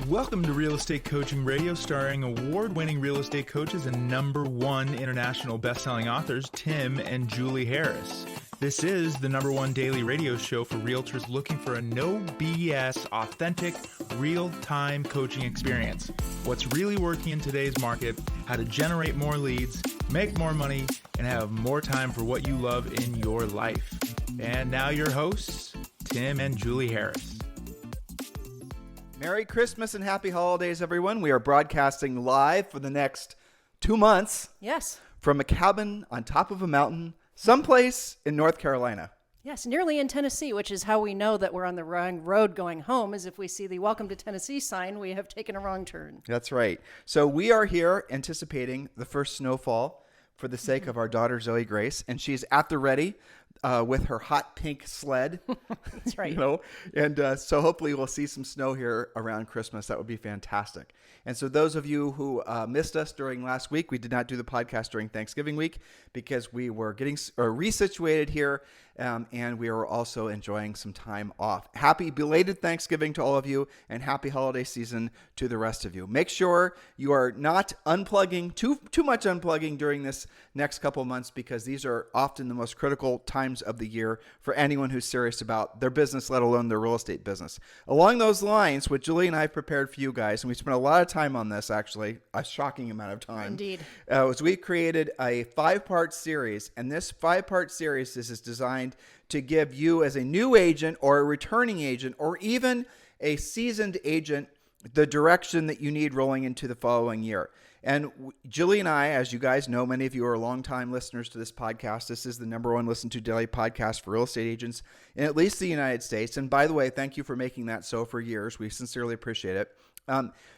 Welcome to Real Estate Coaching Radio, starring award-winning real estate coaches and #1 international best-selling authors, Tim and Julie Harris. This is the #1 daily radio show for realtors looking for a no BS, authentic, real-time coaching experience. What's really working in today's market, how to generate more leads, make more money, and have more time for what you love in your life. And now your hosts, Tim and Julie Harris. Merry Christmas and happy holidays, everyone. We are broadcasting live for the next 2 months. Yes. From a cabin on top of a mountain, someplace in North Carolina. Yes, nearly in Tennessee, which is how we know that we're on the wrong road going home, is if we see the Welcome to Tennessee sign, we have taken a wrong turn. That's right. So we are here anticipating the first snowfall for the sake of our daughter, Zoe Grace, and she's at the ready with her hot pink sled. That's right. And so hopefully we'll see some snow here around Christmas. That would be fantastic. And so those of you who missed us during last week, we did not do the podcast during Thanksgiving week because we were getting resituated here, and we were also enjoying some time off. Happy belated Thanksgiving to all of you, and happy holiday season to the rest of you. Make sure you are not unplugging, too much unplugging during this next couple of months, because these are often the most critical times of the year for anyone who's serious about their business, let alone their real estate business. Along those lines, what Julie and I prepared for you guys, and we spent a lot of time on this, actually, a shocking amount of time. Indeed. Was we created a 5-part series, and this 5-part series is designed to give you as a new agent or a returning agent or even a seasoned agent the direction that you need rolling into the following year. And Julie and I, as you guys know, many of you are longtime listeners to this podcast. This is the #1 listened to daily podcast for real estate agents in at least the United States. And by the way, thank you for making that so for years. We sincerely appreciate it.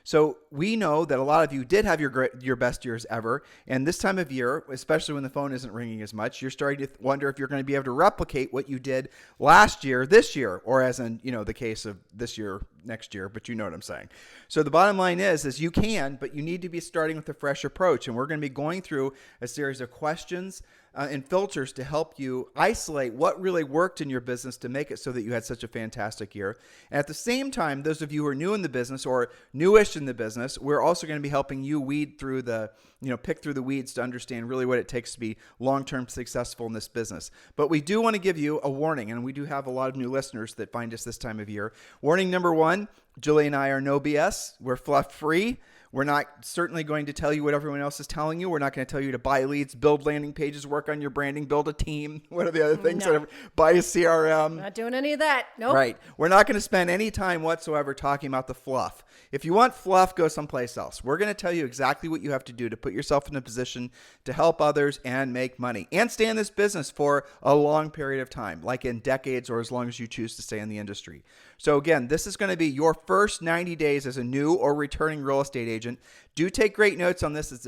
So we know that a lot of you did have your best years ever. And this time of year, especially when the phone isn't ringing as much, you're starting to wonder if you're going to be able to replicate what you did last year, this year, or as in, the case of this year, next year, but you know what I'm saying. So the bottom line is you can, but you need to be starting with a fresh approach. And we're going to be going through a series of questions and filters to help you isolate what really worked in your business to make it so that you had such a fantastic year. And at the same time, those of you who are new in the business or newish in the business, we're also going to be helping you weed through pick through the weeds to understand really what it takes to be long-term successful in this business. But we do want to give you a warning, and we do have a lot of new listeners that find us this time of year. Warning number 1, Julie and I are no BS. We're fluff free. We're not certainly going to tell you what everyone else is telling you. We're not going to tell you to buy leads, build landing pages, work on your branding, build a team. What are the other things? No. Buy a CRM. Not doing any of that. Nope. Right. We're not going to spend any time whatsoever talking about the fluff. If you want fluff, go someplace else. We're going to tell you exactly what you have to do to put yourself in a position to help others and make money and stay in this business for a long period of time, like in decades or as long as you choose to stay in the industry. So again, this is going to be your first 90 days as a new or returning real estate agent. Do take great notes on this. It's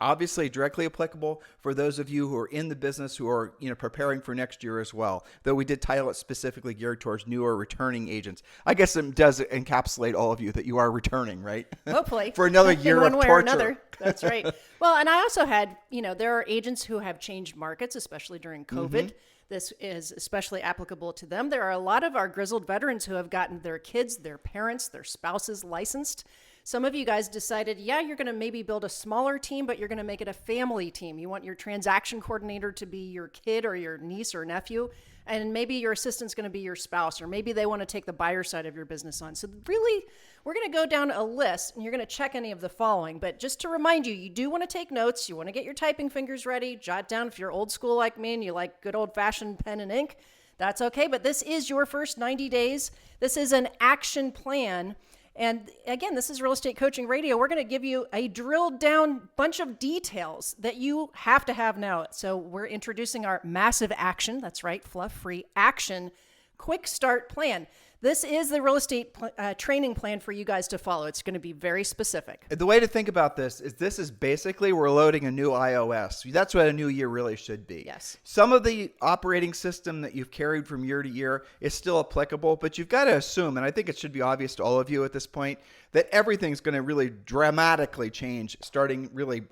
obviously directly applicable for those of you who are in the business who are preparing for next year as well, though we did title it specifically geared towards new or returning agents. I guess it does encapsulate all of you that you are returning, right? Hopefully. For another year in of one way torture. or another. That's right. Well, and I also had, there are agents who have changed markets, especially during COVID. Mm-hmm. This is especially applicable to them. There are a lot of our grizzled veterans who have gotten their kids, their parents, their spouses licensed. Some of you guys decided, you're going to maybe build a smaller team, but you're going to make it a family team. You want your transaction coordinator to be your kid or your niece or nephew, and maybe your assistant's going to be your spouse, or maybe they want to take the buyer side of your business on. So really, we're going to go down a list, and you're going to check any of the following. But just to remind you, you do want to take notes. You want to get your typing fingers ready. Jot down if you're old school like me and you like good old-fashioned pen and ink. That's okay, but this is your first 90 days. This is an action plan. And again, this is Real Estate Coaching Radio. We're going to give you a drilled down bunch of details that you have to have now. So we're introducing our massive action. That's right, fluff-free action, quick start plan. This is the real estate training plan for you guys to follow. It's going to be very specific. The way to think about this is basically we're loading a new iOS. That's what a new year really should be. Yes. Some of the operating system that you've carried from year to year is still applicable, but you've got to assume, and I think it should be obvious to all of you at this point, that everything's going to really dramatically change starting really,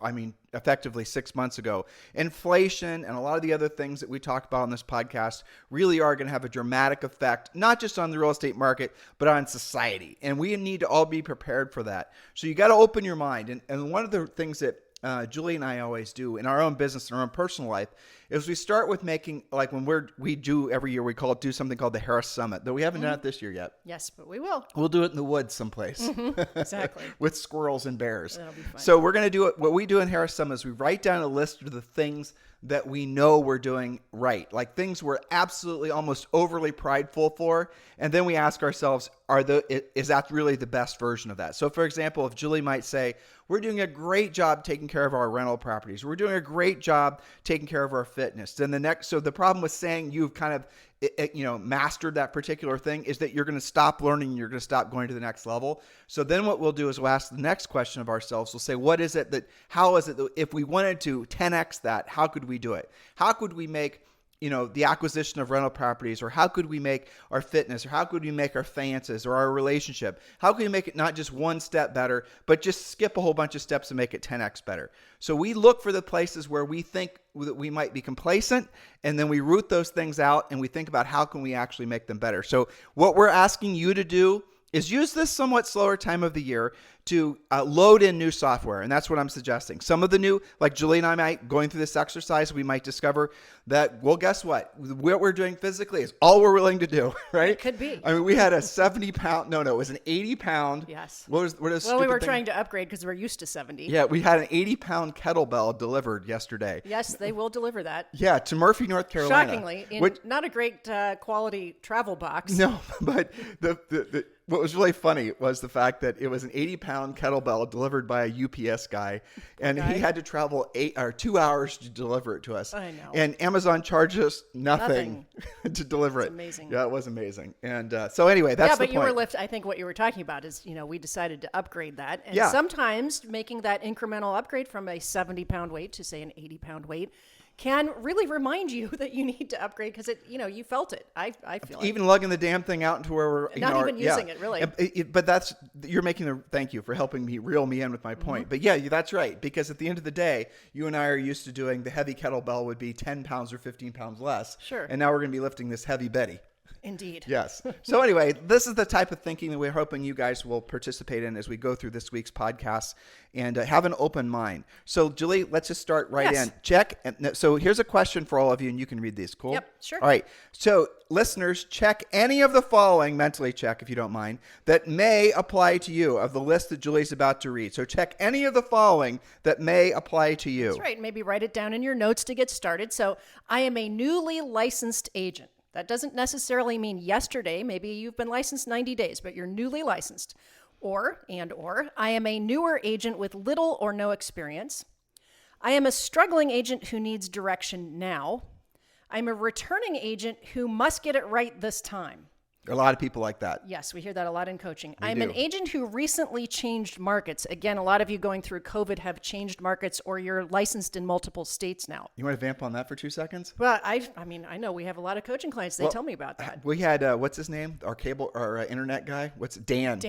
effectively 6 months ago. Inflation and a lot of the other things that we talk about on this podcast really are going to have a dramatic effect, not just on the real estate market, but on society. And we need to all be prepared for that. So you got to open your mind. And one of the things that Julie and I always do in our own business and our own personal life is we start with making, like when we do every year, we do something called the Harris Summit, though we haven't done it this year yet. Yes, but we will. We'll do it in the woods someplace. Exactly. With squirrels and bears. That'll be fun. So we're going to do it. What we do in Harris Summit is we write down a list of the things that we know we're doing right, like things we're absolutely almost overly prideful for. And then we ask ourselves, is that really the best version of that? So for example, if Julie might say, we're doing a great job taking care of our rental properties, we're doing a great job taking care of our fitness, then so the problem with saying you've kind of mastered that particular thing is that you're going to stop learning and you're going to stop going to the next level. So then what we'll do is we'll ask the next question of ourselves. We'll say, how is it that if we wanted to 10x that, how could we do it? How could we make the acquisition of rental properties, or how could we make our fitness, or how could we make our finances or our relationship? How can we make it not just one step better, but just skip a whole bunch of steps and make it 10x better? So we look for the places where we think that we might be complacent, and then we root those things out and we think about how can we actually make them better. So what we're asking you to do is use this somewhat slower time of the year to load in new software. And that's what I'm suggesting. Some of the new, like Julie and I might, going through this exercise, we might discover that, well, guess what? What we're doing physically is all we're willing to do, right? It could be. I mean, we had a 70-pound, no, it was an 80-pound. Yes. What is well, we were trying to upgrade because we're used to 70. Yeah, we had an 80-pound kettlebell delivered yesterday. Yes, they will deliver that. Yeah, to Murphy, North Carolina. Shockingly, not a great quality travel box. No, but what was really funny was the fact that it was an 80-pound kettlebell delivered by a UPS guy, and he had to travel 2 hours to deliver it to us. I know. And Amazon charged us nothing to deliver it. Amazing. Yeah, it was amazing. And so anyway, that's the point. Yeah, but you were I think what you were talking about is, we decided to upgrade that. And Yeah. sometimes making that incremental upgrade from a 70-pound weight to, say, an 80-pound weight can really remind you that you need to upgrade because you felt it. I feel it. Even lugging the damn thing out into where we're not even using it really. But you're making thank you for helping me reel me in with my point. But yeah, that's right. Because at the end of the day, you and I are used to doing the heavy kettlebell would be 10 pounds or 15 pounds less. Sure. And now we're going to be lifting this heavy Betty. Indeed. Yes. So anyway, this is the type of thinking that we're hoping you guys will participate in as we go through this week's podcast and have an open mind. So Julie, let's just start right in. Check. So here's a question for all of you, and you can read these. Cool? Yep, sure. All right. So listeners, check any of the following, mentally check if you don't mind, that may apply to you of the list that Julie's about to read. So check any of the following that may apply to you. That's right. Maybe write it down in your notes to get started. So I am a newly licensed agent. That doesn't necessarily mean yesterday. Maybe you've been licensed 90 days, but you're newly licensed. Or I am a newer agent with little or no experience. I am a struggling agent who needs direction now. I'm a returning agent who must get it right this time. A lot of people like that. Yes, we hear that a lot in coaching. We I'm do. an agent who recently changed markets. Again, a lot of you going through COVID have changed markets, or you're licensed in multiple states now. You want to vamp on that for 2 seconds? Well, I know we have a lot of coaching clients. They tell me about that. We had, what's his name? Our internet guy? Dan.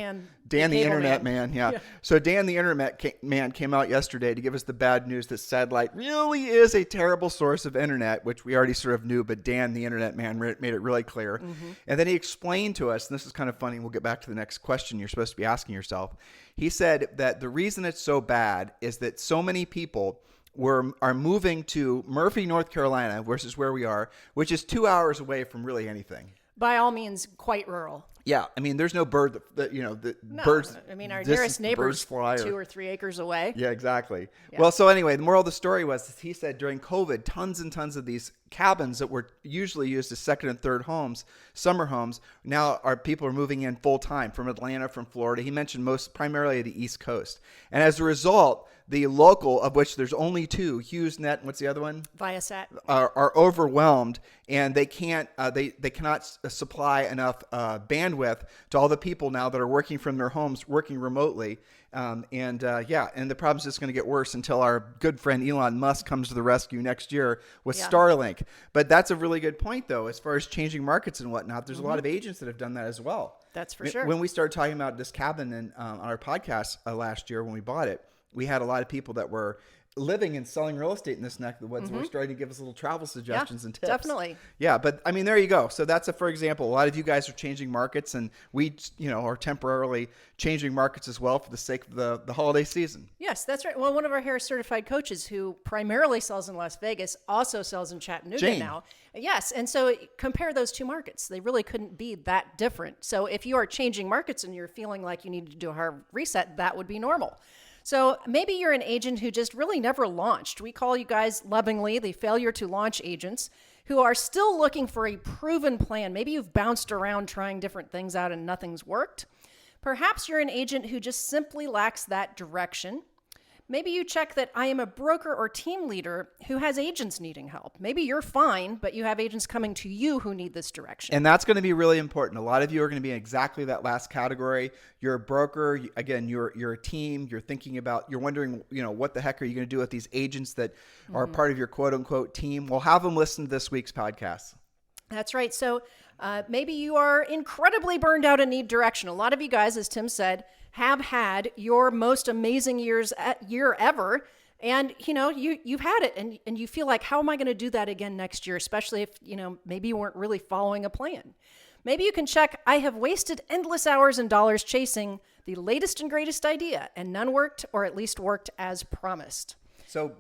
Dan the internet man. Yeah. So Dan, the internet man, came out yesterday to give us the bad news that satellite really is a terrible source of internet, which we already sort of knew, but Dan, the internet man, made it really clear. Mm-hmm. And then he explained to us, and this is kind of funny, we'll get back to the next question you're supposed to be asking yourself. He said that the reason it's so bad is that so many people are moving to Murphy, North Carolina, versus where we are, which is 2 hours away from really anything. By all means, quite rural. Yeah, I mean, there's no bird birds. I mean, our nearest neighbor's 2 or 3 acres away. Yeah, exactly. Yeah. Well, so anyway, the moral of the story was he said during COVID, tons and tons of these cabins that were usually used as second and third homes, summer homes, now people are moving in full time from Atlanta, from Florida. He mentioned primarily the East Coast, and as a result, the local, of which there's only two, HughesNet, what's the other one? Viasat. Are overwhelmed, and they cannot supply enough bandwidth to all the people now that are working from their homes, working remotely. And the problem's just going to get worse until our good friend Elon Musk comes to the rescue next year with Starlink. But that's a really good point, though, as far as changing markets and whatnot. There's a lot of agents that have done that as well. That's for sure. When we started talking about this cabin on our podcast last year when we bought it, we had a lot of people that were living and selling real estate in this neck of the woods. We're starting to give us little travel suggestions and tips. Definitely. Yeah, but I mean, there you go. So that's for example, a lot of you guys are changing markets, and we, are temporarily changing markets as well for the sake of the holiday season. Yes, that's right. Well, one of our Harris certified coaches who primarily sells in Las Vegas also sells in Chattanooga Jane. now. Yes, and so compare those two markets. They really couldn't be that different. So if you are changing markets and you're feeling like you need to do a hard reset, that would be normal. So maybe you're an agent who just really never launched. We call you guys lovingly the failure to launch agents who are still looking for a proven plan. Maybe you've bounced around trying different things out and nothing's worked. Perhaps you're an agent who just simply lacks that direction. Maybe you check that I am a broker or team leader who has agents needing help. Maybe you're fine, but you have agents coming to you who need this direction. And that's going to be really important. A lot of you are going to be in exactly that last category. You're a broker. Again, you're a team. You're thinking about, you're wondering, what the heck are you going to do with these agents that are part of your quote unquote team? Well, have them listen to this week's podcast. That's right. So maybe you are incredibly burned out and need direction. A lot of you guys, as Tim said, have had your most amazing year ever. And, you've had it and you feel like, how am I going to do that again next year? Especially if, maybe you weren't really following a plan. Maybe you can check, I have wasted endless hours and dollars chasing the latest and greatest idea and none worked, or at least worked as promised. So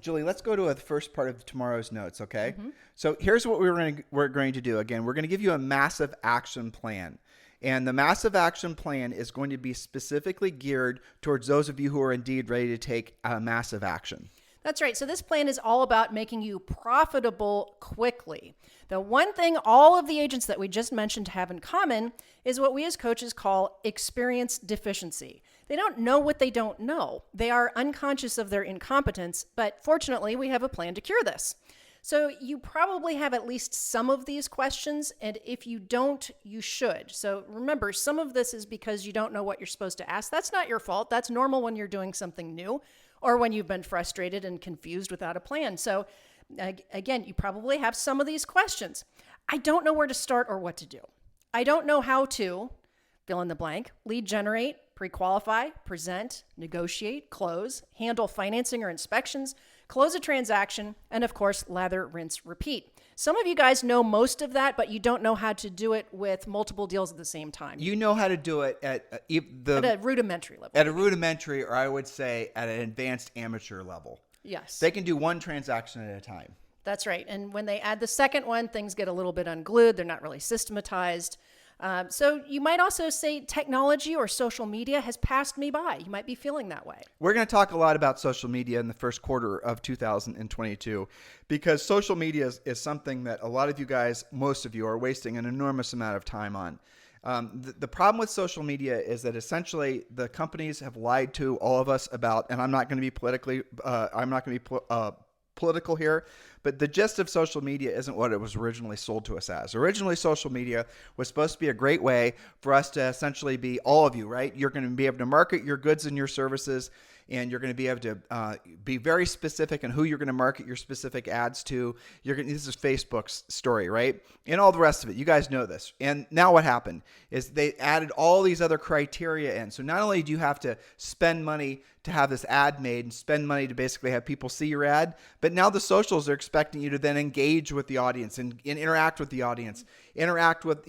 Julie, let's go to the first part of tomorrow's notes, okay? So here's what we're going to do. Again, we're going to give you a massive action plan. And the massive action plan is going to be specifically geared towards those of you who are indeed ready to take massive action. That's right. So this plan is all about making you profitable quickly. The one thing all of the agents that we just mentioned have in common is what we as coaches call experience deficiency. They don't know what they don't know. They are unconscious of their incompetence, but fortunately, we have a plan to cure this. So you probably have at least some of these questions, and if you don't, you should. So remember, some of this is because you don't know what you're supposed to ask. That's not your fault. That's normal when you're doing something new or when you've been frustrated and confused without a plan. So again, you probably have some of these questions. I don't know where to start or what to do. I don't know how to, fill in the blank, lead generate, pre-qualify, present, negotiate, close, handle financing or inspections, close a transaction, and of course, lather, rinse, repeat. Some of you guys know most of that, but you don't know how to do it with multiple deals at the same time. You know how to do it at a rudimentary level. At a rudimentary, or I would say at an advanced amateur level. Yes. They can do one transaction at a time. That's right. And when they add the second one, things get a little bit unglued. They're not really systematized. So you might also say technology or social media has passed me by. You might be feeling that way. We're going to talk a lot about social media in the first quarter of 2022 because social media is something that a lot of you guys, most of you, are wasting an enormous amount of time on. The problem with social media is that essentially the companies have lied to all of us about, and I'm not going to be political here, but the gist of social media isn't what it was originally sold to us as. Originally, social media was supposed to be a great way for us to essentially be all of you, right? You're going to be able to market your goods and your services, and you're going to be able to be very specific in who you're going to market your specific ads to. This is Facebook's story, right? And all the rest of it. You guys know this. And now what happened is they added all these other criteria in. So not only do you have to spend money to have this ad made and spend money to basically have people see your ad, but now the socials are expecting you to then engage with the audience and interact with the audience, interact with,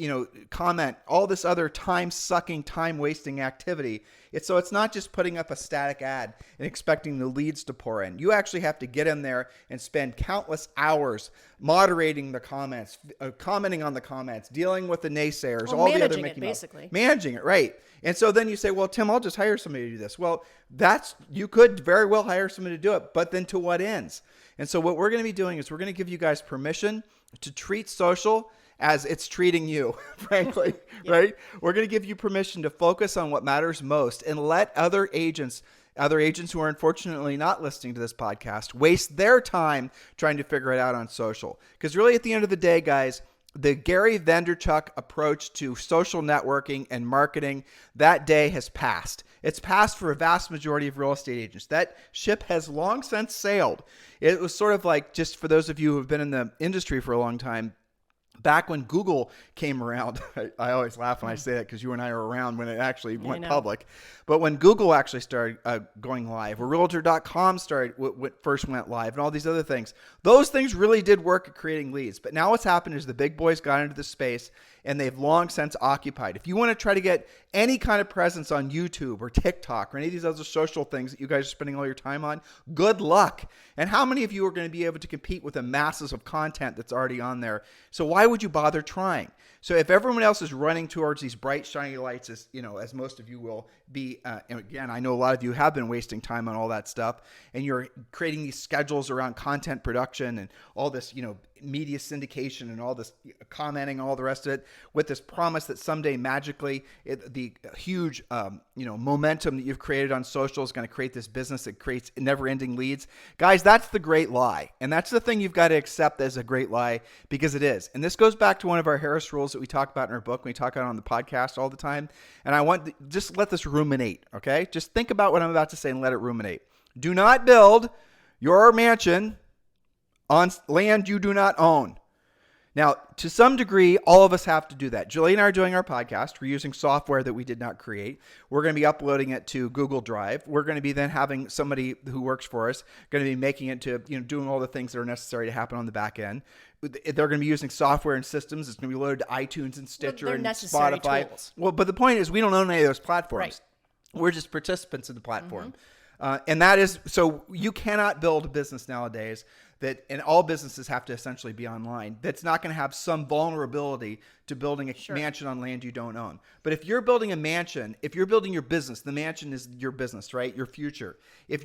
comment, all this other time-sucking, time-wasting activity. So it's not just putting up a static ad and expecting the leads to pour in. You actually have to get in there and spend countless hours moderating the comments, commenting on the comments, dealing with the naysayers, well, all the other Mickey Mouse. Basically. Managing it, right. And so then you say, well, Tim, I'll just hire somebody to do this. Well, you could very well hire somebody to do it, but then to what ends? And so what we're going to be doing is we're going to give you guys permission to treat social as it's treating you, frankly, yeah. Right? We're going to give you permission to focus on what matters most and let other agents who are unfortunately not listening to this podcast waste their time trying to figure it out on social. Because really at the end of the day, guys, the Gary Vaynerchuk approach to social networking and marketing, that day has passed. It's passed for a vast majority of real estate agents. That ship has long since sailed. It was sort of like, just for those of you who have been in the industry for a long time, Back when Google came around, I always laugh when I say that because you and I are around when it actually went public. But when Google actually started going live, or Realtor.com first went live, and all these other things, those things really did work at creating leads. But now what's happened is the big boys got into the space, and they've long since occupied. If you want to try to get any kind of presence on YouTube or TikTok or any of these other social things that you guys are spending all your time on, good luck. And how many of you are going to be able to compete with the masses of content that's already on there? So why would you bother trying? So if everyone else is running towards these bright, shiny lights, as as most of you will be, and again, I know a lot of you have been wasting time on all that stuff, and you're creating these schedules around content production and all this, media syndication and all this commenting, all the rest of it, with this promise that someday magically the huge, momentum that you've created on social is going to create this business that creates never-ending leads. Guys, that's the great lie. And that's the thing you've got to accept as a great lie, because it is. And this goes back to one of our Harris rules that we talk about in our book. We talk about it on the podcast all the time. And I want just let this ruminate, okay? Just think about what I'm about to say and let it ruminate. Do not build your mansion on land you do not own. Now, to some degree, all of us have to do that. Julie and I are doing our podcast. We're using software that we did not create. We're going to be uploading it to Google Drive. We're going to be then having somebody who works for us going to be making it to, doing all the things that are necessary to happen on the back end. They're going to be using software and systems. It's going to be loaded to iTunes and Stitcher and Spotify. Tools. Well, but the point is, we don't own any of those platforms. Right. We're just participants in the platform. And that is, so you cannot build a business nowadays and all businesses have to essentially be online, that's not going to have some vulnerability to building a mansion on land you don't own. But if you're building a mansion, if you're building your business, the mansion is your business, right? Your future. If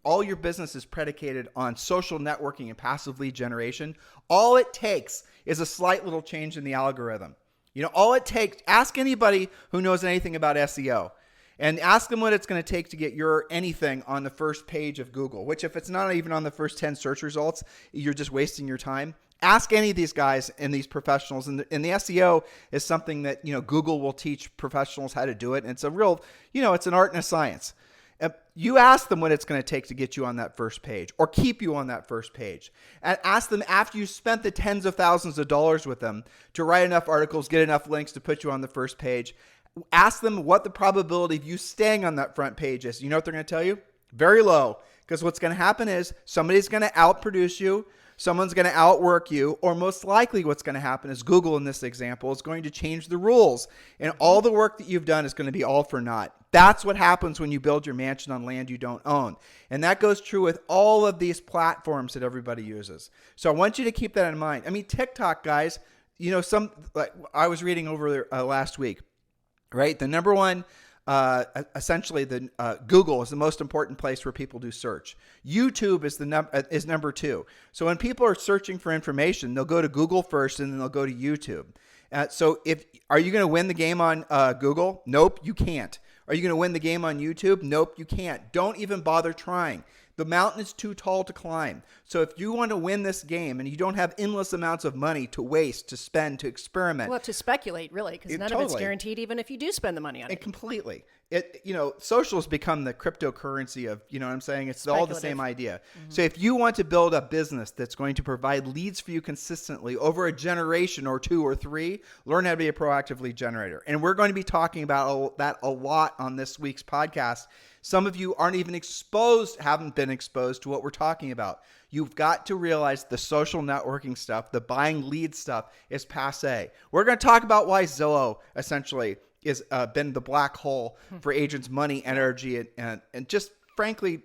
all your business is predicated on social networking and passive lead generation, all it takes is a slight little change in the algorithm. All it takes, ask anybody who knows anything about SEO. And ask them what it's going to take to get your anything on the first page of Google, which if it's not even on the first 10 search results, you're just wasting your time. Ask any of these guys and these professionals. And the SEO is something that, Google will teach professionals how to do it. And it's a real, it's an art and a science. You ask them what it's going to take to get you on that first page or keep you on that first page. And ask them after you spent the tens of thousands of dollars with them to write enough articles, get enough links to put you on the first page. Ask them what the probability of you staying on that front page is. You know what they're going to tell you? Very low. Because what's going to happen is somebody's going to outproduce you. Someone's going to outwork you. Or most likely what's going to happen is Google, in this example, is going to change the rules. And all the work that you've done is going to be all for naught. That's what happens when you build your mansion on land you don't own. And that goes true with all of these platforms that everybody uses. So I want you to keep that in mind. I mean, TikTok, guys, I was reading over there last week. Right? The number one, essentially Google is the most important place where people do search. YouTube is number two. So when people are searching for information, they'll go to Google first and then they'll go to YouTube. So are you going to win the game on Google? Nope, you can't. Are you going to win the game on YouTube? Nope, you can't. Don't even bother trying. The mountain is too tall to climb. So if you want to win this game and you don't have endless amounts of money to waste, to spend, to experiment. Well, to speculate, really, because none of it's guaranteed even if you do spend the money on it. Completely. Social has become the cryptocurrency of, what I'm saying? It's all the same idea. Mm-hmm. So if you want to build a business that's going to provide leads for you consistently over a generation or two or three, learn how to be a proactive lead generator. And we're going to be talking about that a lot on this week's podcast. Some of you haven't been exposed to what we're talking about. You've got to realize the social networking stuff, the buying lead stuff is passe. We're going to talk about why Zillow essentially is been the black hole for agents' money, energy, and just frankly,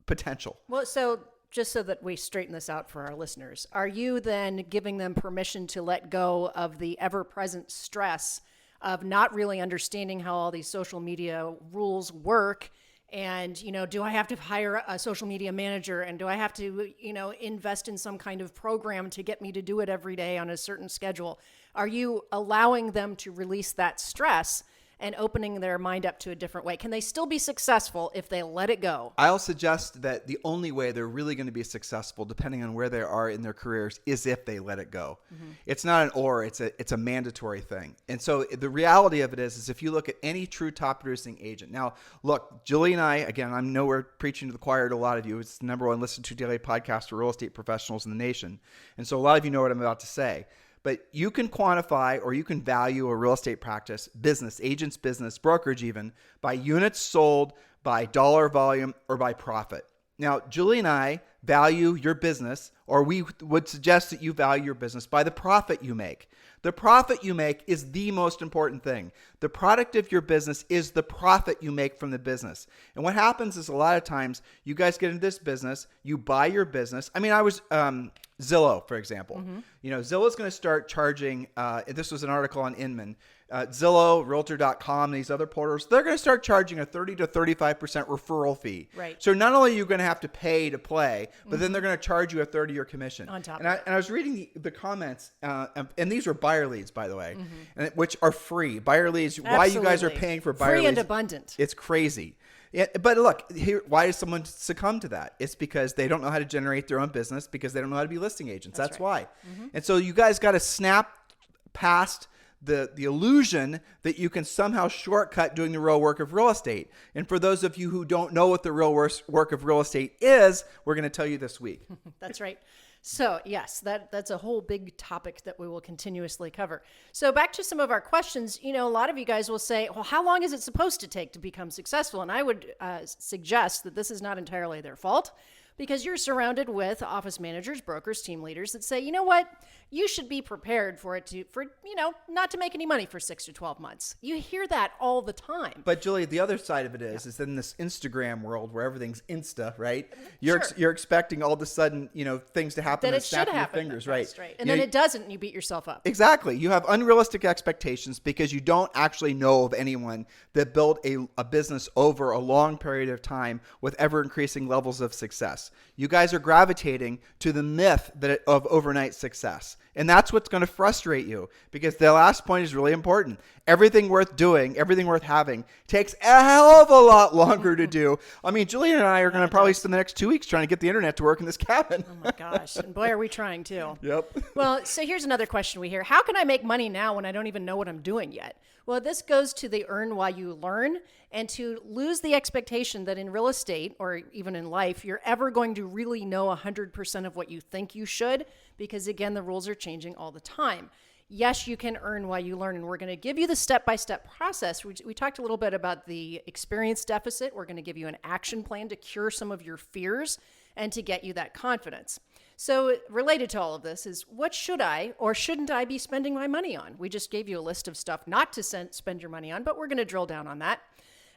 potential. Well, so just so that we straighten this out for our listeners, are you then giving them permission to let go of the ever-present stress of not really understanding how all these social media rules work? And, do I have to hire a social media manager? And do I have to, invest in some kind of program to get me to do it every day on a certain schedule? Are you allowing them to release that stress and opening their mind up to a different way? Can they still be successful if they let it go? I'll suggest that the only way they're really going to be successful, depending on where they are in their careers, is if they let it go. Mm-hmm. It's not an or, it's a mandatory thing. And so the reality of it is if you look at any true top producing agent. Now, look, Julie and I, again, I know we're preaching to the choir to a lot of you. It's the number one listened to daily podcast for real estate professionals in the nation. And so a lot of you know what I'm about to say. but you can quantify or you can value a real estate practice, business, agent's business, brokerage even, by units sold, by dollar volume, or by profit. Now, Julie and I value your business, or we would suggest that you value your business by the profit you make. The profit you make is the most important thing. The product of your business is the profit you make from the business. And what happens is a lot of times you guys get into this business, you buy your business. I mean, I was Zillow, for example. Zillow is going to start charging, this was an article on Inman, Zillow, Realtor.com, these other portals, they're going to start charging a 30 to 35% referral fee. Right. So not only are you going to have to pay to play, but then they're going to charge you a 30-year commission. On top and I was reading the comments, and these were buyer leads, by the way, and which are free. Buyer leads, why you guys are paying for buyer leads. Free and abundant. It's crazy. Yeah, but look, why does someone succumb to that? It's because they don't know how to generate their own business, because they don't know how to be listing agents. That's why. And so you guys got to snap past the illusion that you can somehow shortcut doing the real work of real estate. And for those of you who don't know what the real work of real estate is, we're going to tell you this week. That's right. So yes, that's a whole big topic that we will continuously cover. So back to some of our questions. A lot of you guys will say, well, how long is it supposed to take to become successful? And I would suggest that this is not entirely their fault, because you're surrounded with office managers, brokers, team leaders that say, you know what, you should be prepared for not to make any money for 6 to 12 months. You hear that all the time. But Julie, the other side of it is in this Instagram world where everything's Insta, right? You're expecting all of a sudden, things to happen and snap your fingers, right? And then it doesn't, and you beat yourself up. Exactly. You have unrealistic expectations because you don't actually know of anyone that built a business over a long period of time with ever increasing levels of success. You guys are gravitating to the myth of overnight success. And that's what's going to frustrate you, because the last point is really important. Everything worth doing, everything worth having takes a hell of a lot longer to do. I mean, Julian and I are going to probably spend the next 2 weeks trying to get the internet to work in this cabin. Oh my gosh. And boy, are we trying too. Yep. Well, so here's another question we hear. How can I make money now when I don't even know what I'm doing yet? Well, this goes to the earn while you learn, and to lose the expectation that in real estate or even in life, you're ever going to really know 100% of what you think you should, because again, the rules are changing all the time. Yes, you can earn while you learn, and we're going to give you the step-by-step process. We talked a little bit about the experience deficit. We're going to give you an action plan to cure some of your fears and to get you that confidence. So related to all of this is, what should I or shouldn't I be spending my money on? We just gave you a list of stuff not to spend your money on, but we're going to drill down on that.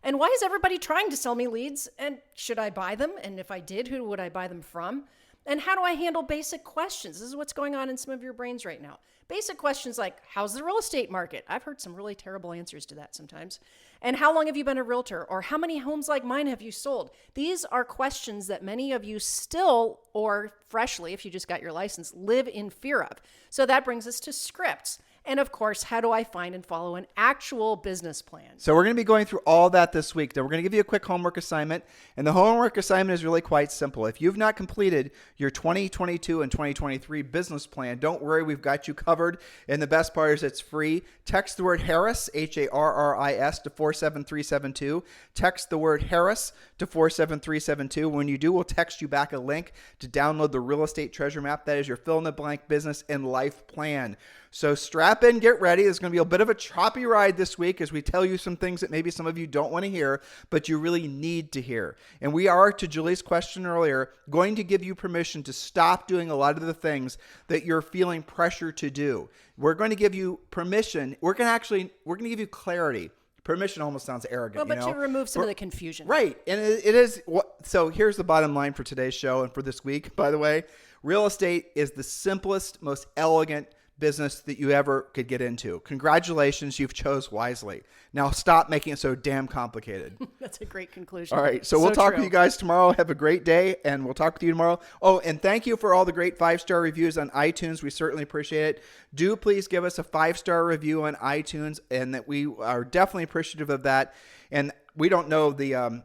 And why is everybody trying to sell me leads? And should I buy them? And if I did, who would I buy them from? And how do I handle basic questions? This is what's going on in some of your brains right now. Basic questions like, how's the real estate market? I've heard some really terrible answers to that sometimes. And how long have you been a realtor? Or how many homes like mine have you sold? These are questions that many of you still, or freshly, if you just got your license, live in fear of. So that brings us to scripts. And of course, how do I find and follow an actual business plan? So we're going to be going through all that this week. Then we're going to give you a quick homework assignment. And the homework assignment is really quite simple. If you've not completed your 2022 and 2023 business plan, don't worry, we've got you covered. And the best part is it's free. Text the word Harris, Harris, to 47372. Text the word Harris to 47372. When you do, we'll text you back a link to download the real estate treasure map. That is your fill-in-the-blank business and life plan. So strap in, get ready. There's going to be a bit of a choppy ride this week as we tell you some things that maybe some of you don't want to hear, but you really need to hear. And we are, to Julie's question earlier, going to give you permission to stop doing a lot of the things that you're feeling pressure to do. We're going to give you permission. We're going to give you clarity. Permission almost sounds arrogant. Well, but to remove some of the confusion. Right. And it is. So here's the bottom line for today's show and for this week, by the way. Real estate is the simplest, most elegant business that you ever could get into. Congratulations, you've chose wisely. Now stop making it so damn complicated. That's a great conclusion. All right, so we'll talk with you guys tomorrow. Have a great day, and we'll talk with you tomorrow. Oh, and thank you for all the great 5-star reviews on iTunes. We certainly appreciate it. Do please give us a 5-star review on iTunes, and that we are definitely appreciative of that. And we don't know the,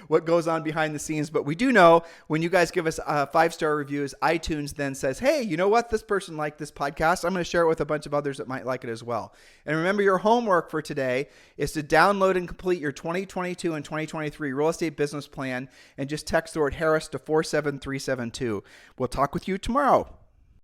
what goes on behind the scenes, but we do know when you guys give us 5-star reviews, iTunes then says, hey, you know what? This person liked this podcast. I'm going to share it with a bunch of others that might like it as well. And remember, your homework for today is to download and complete your 2022 and 2023 real estate business plan and just text the word Harris to 47372. We'll talk with you tomorrow.